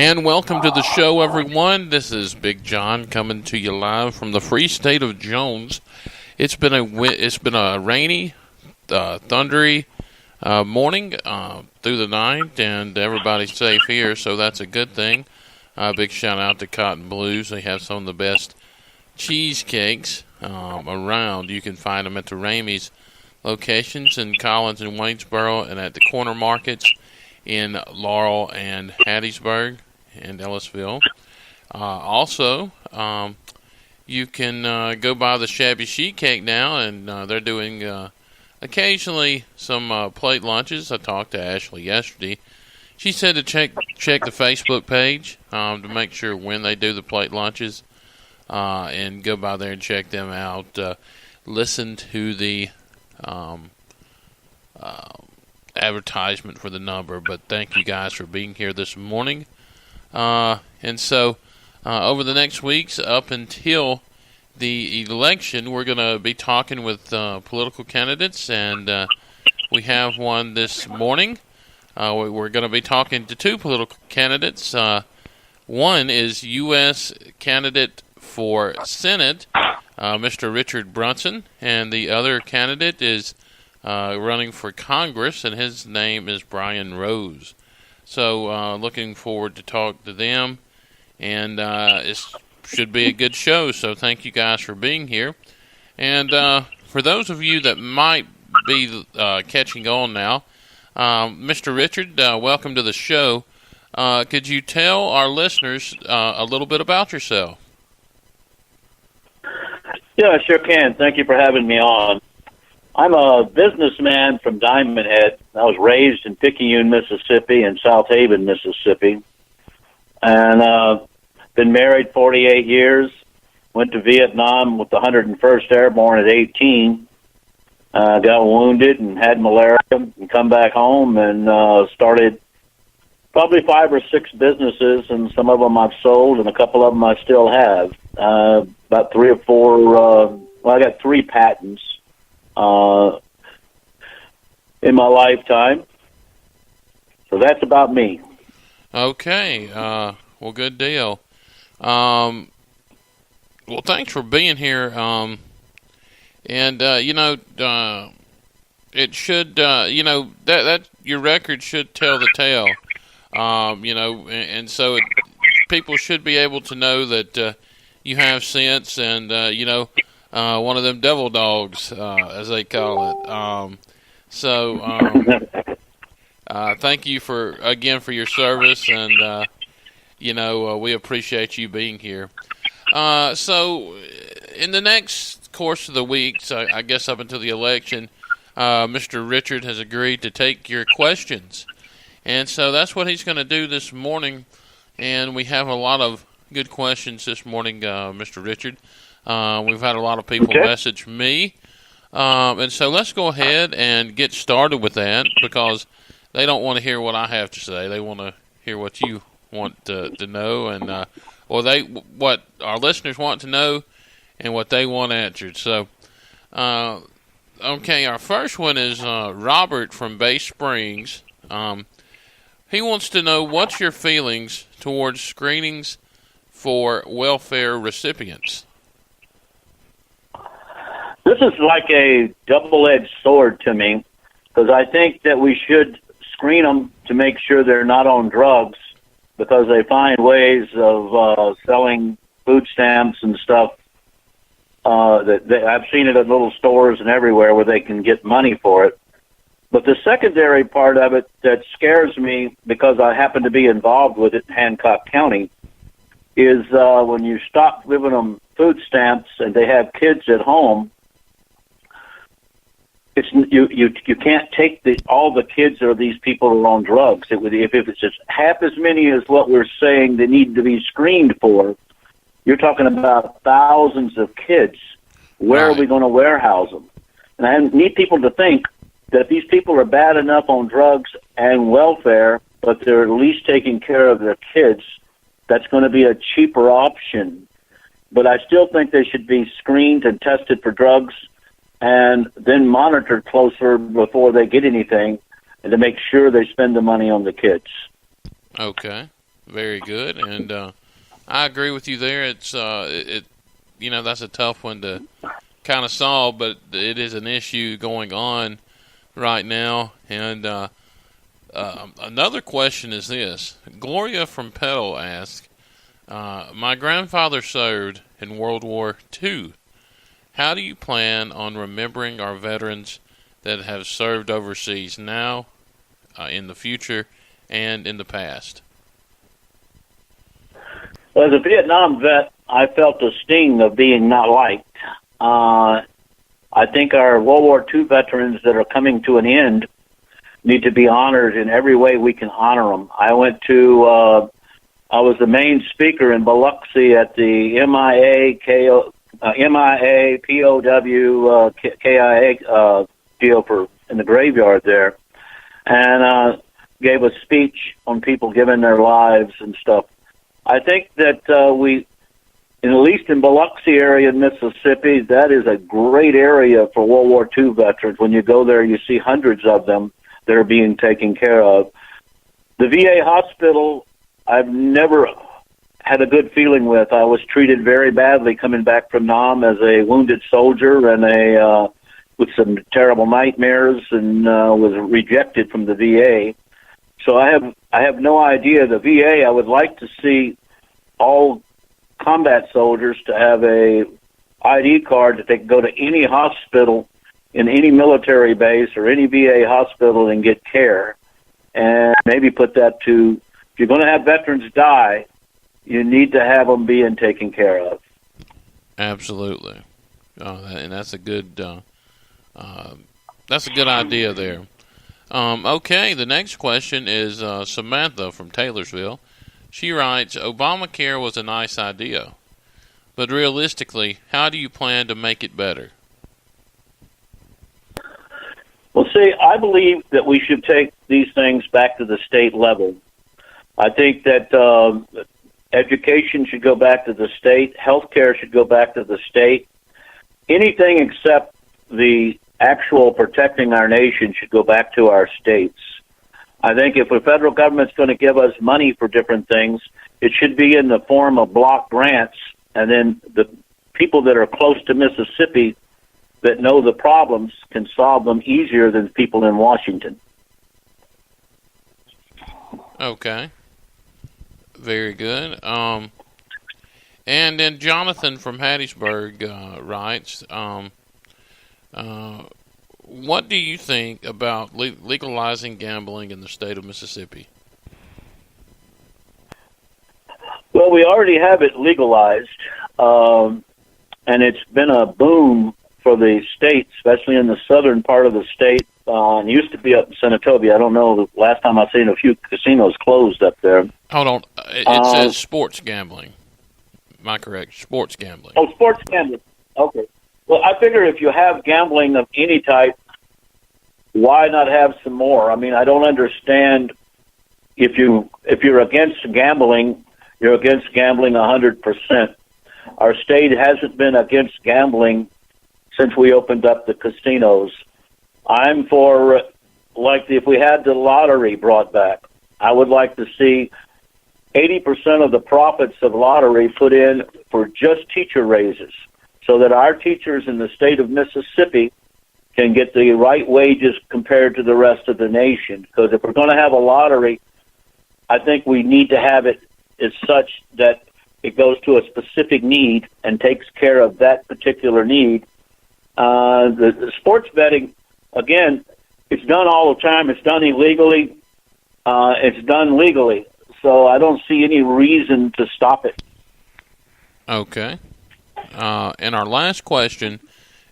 And welcome to the show, everyone. This is Big John coming to you live from the free state of Jones. It's been a rainy, thundery morning through the night, and everybody's safe here, so that's a good thing. Big shout out to Cotton Blues. They have some of the best cheesecakes around. You can find them at the Ramey's locations in Collins and Waynesboro, and at the corner markets in Laurel and Hattiesburg and Ellisville. Also, you can go by the Shabby Sheet Cake now, and they're doing occasionally some plate lunches. I talked to Ashley yesterday. She said to check the Facebook page to make sure when they do the plate lunches, and go by there and check them out. Listen to the advertisement for the number, but thank you guys for being here this morning. And so over the next weeks up until the election, we're going to be talking with political candidates, and we have one this morning. We're going to be talking to two political candidates. One is U.S. candidate for Senate, Mr. Richard Brunson, and the other candidate is running for Congress, and his name is Brian Rose. So looking forward to talk to them, and it should be a good show, so thank you guys for being here. And for those of you that might be catching on now, Mr. Richard, welcome to the show. Could you tell our listeners a little bit about yourself? Yeah, I sure can. Thank you for having me on. I'm a businessman from Diamond Head. I was raised in Picayune, Mississippi, and South Haven, Mississippi. And been married 48 years. Went to Vietnam with the 101st Airborne at 18. Got wounded and had malaria and come back home and started probably 5 or 6 businesses, and some of them I've sold and a couple of them I still have. About 3 or 4, I got 3 patents in my lifetime. So that's about me. Okay. Well, good deal. Well, thanks for being here. And it should, that your record should tell the tale. And so people should be able to know that you have sense, and one of them devil dogs, as they call it. Thank you for your service, and we appreciate you being here. So in the next course of the weeks, I guess up until the election, Mr. Richard has agreed to take your questions. And so that's what he's going to do this morning. And we have a lot of good questions this morning, Mr. Richard. We've had a lot of people message me. And so let's go ahead and get started with that, because they don't want to hear what I have to say. They want to hear what you want to know, and what our listeners want to know and what they want answered. So, okay, our first one is Robert from Bay Springs. He wants to know, what's your feelings towards screenings for welfare recipients? This is like a double-edged sword to me, because I think that we should screen them to make sure they're not on drugs, because they find ways of selling food stamps and stuff. I've seen it at little stores and everywhere where they can get money for it. But the secondary part of it that scares me, because I happen to be involved with it in Hancock County, is when you stop giving them food stamps and they have kids at home, you can't take all the kids or these people who are on drugs. If it's just half as many as what we're saying they need to be screened for, you're talking about thousands of kids. Where are we going to warehouse them? And I need people to think that if these people are bad enough on drugs and welfare, but they're at least taking care of their kids, that's going to be a cheaper option. But I still think they should be screened and tested for drugs, and then monitored closer before they get anything, and to make sure they spend the money on the kids. Okay. Very good, and I agree with you there. It's that's a tough one to kind of solve, but it is an issue going on right now. And another question is this: Gloria from Petal asks, "My grandfather served in World War II. How do you plan on remembering our veterans that have served overseas now, in the future, and in the past?" Well, as a Vietnam vet, I felt the sting of being not liked. I think our World War II veterans that are coming to an end need to be honored in every way we can honor them. I was the main speaker in Biloxi at the KIA deal in the graveyard there, and gave a speech on people giving their lives and stuff. I think that at least in Biloxi area in Mississippi, that is a great area for World War II veterans. When you go there, you see hundreds of them that are being taken care of. The VA hospital, I've never had a good feeling with. I was treated very badly coming back from Nam as a wounded soldier and with some terrible nightmares, and was rejected from the VA. So I have no idea. The VA, I would like to see all combat soldiers to have a ID card that they can go to any hospital in any military base or any VA hospital and get care. And maybe put that to, if you're going to have veterans die, you need to have them being taken care of. Absolutely. And that's a good idea there. Okay, the next question is Samantha from Taylorsville. She writes, Obamacare was a nice idea, but realistically, how do you plan to make it better? Well, see, I believe that we should take these things back to the state level. I think that education should go back to the state. Healthcare should go back to the state. Anything except the actual protecting our nation should go back to our states. I think if the federal government's going to give us money for different things, it should be in the form of block grants, and then the people that are close to Mississippi that know the problems can solve them easier than people in Washington. Okay. Very good. And then Jonathan from Hattiesburg writes, what do you think about legalizing gambling in the state of Mississippi? Well, we already have it legalized, and it's been a boom for the state, especially in the southern part of the state. It used to be up in Senatobia. I don't know. The last time I seen a few casinos closed up there. Hold on. It says sports gambling. Am I correct? Sports gambling. Oh, sports gambling. Okay. Well, I figure if you have gambling of any type, why not have some more? I mean, I don't understand if you're against gambling, you're against gambling 100%. Our state hasn't been against gambling since we opened up the casinos. I'm for, if we had the lottery brought back, I would like to see 80% of the profits of lottery put in for just teacher raises, so that our teachers in the state of Mississippi can get the right wages compared to the rest of the nation. Because if we're going to have a lottery, I think we need to have it as such that it goes to a specific need and takes care of that particular need. The sports betting, again, it's done all the time. It's done illegally. It's done legally. So I don't see any reason to stop it. Okay. And our last question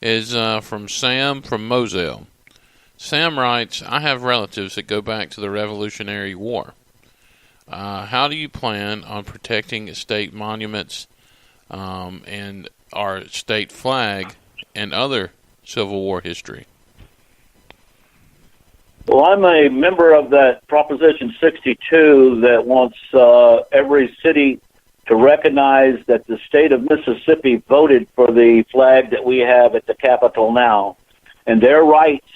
is from Sam from Moselle. Sam writes, I have relatives that go back to the Revolutionary War. How do you plan on protecting state monuments and our state flag and other Civil War history? Well, I'm a member of that Proposition 62 that wants every city to recognize that the state of Mississippi voted for the flag that we have at the Capitol now. And their rights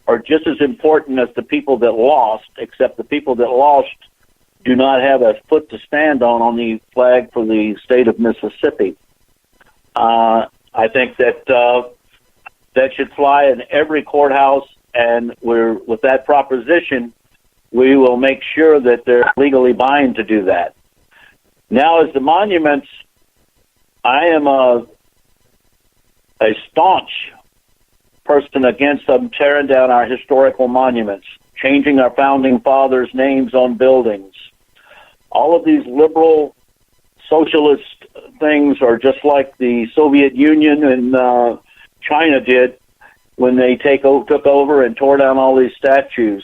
are just as important as the people that lost, except the people that lost do not have a foot to stand on the flag for the state of Mississippi. I think that that should fly in every courthouse, and with that proposition, we will make sure that they're legally bound to do that. Now, as the monuments, I am a staunch person against them tearing down our historical monuments, changing our founding fathers' names on buildings. All of these liberal socialist things are just like the Soviet Union and China did when they took over and tore down all these statues.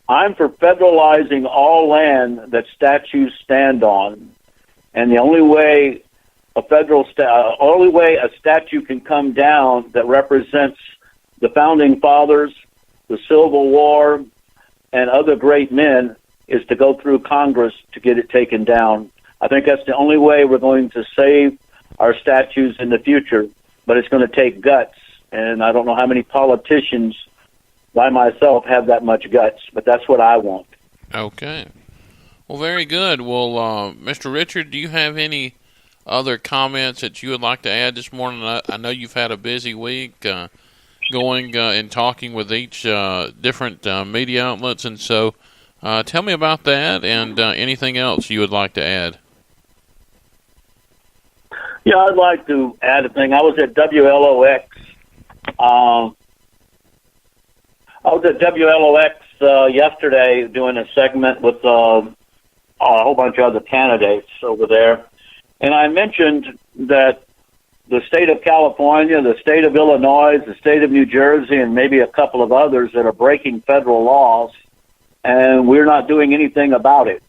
I'm for federalizing all land that statues stand on, and the only way a statue can come down that represents the founding fathers, the Civil War, and other great men is to go through Congress to get it taken down. I think that's the only way we're going to save our statues in the future, but it's going to take guts, and I don't know how many politicians by myself have that much guts, but that's what I want. Okay. Well, very good. Well, Mr. Richard, do you have any other comments that you would like to add this morning? I know you've had a busy week going and talking with each different media outlets, and so tell me about that and anything else you would like to add. Yeah, I'd like to add a thing. I was at WLOX. Yesterday doing a segment with a whole bunch of other candidates over there, and I mentioned that the state of California, the state of Illinois, the state of New Jersey, and maybe a couple of others that are breaking federal laws, and we're not doing anything about it.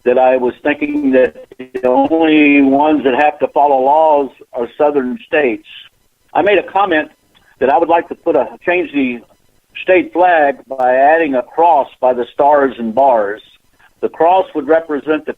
That I was thinking that the only ones that have to follow laws are southern states. I made a comment that I would like to change the state flag by adding a cross by the stars and bars. The cross would represent the